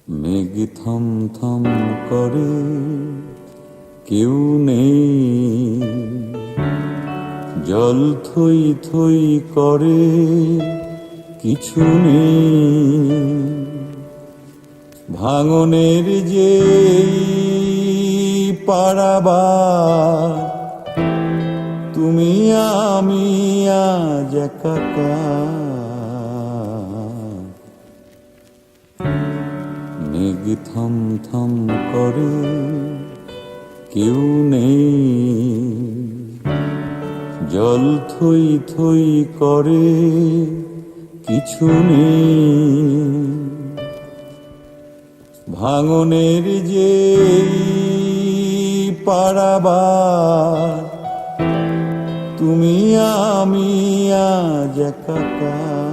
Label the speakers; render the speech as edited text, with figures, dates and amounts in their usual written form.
Speaker 1: মেঘ থম থম করে, কেউ নেই। জল থই থই করে, কিছু নেই। ভাঙনের যে পারাবার, তুমি আমি আজ একাকার। মেঘ থম থম করে, কেউ নেই। জল থই থই করে, কিছু নেই। ভাঙনের যে পারাবার, তুমি আমি আজ একাকার।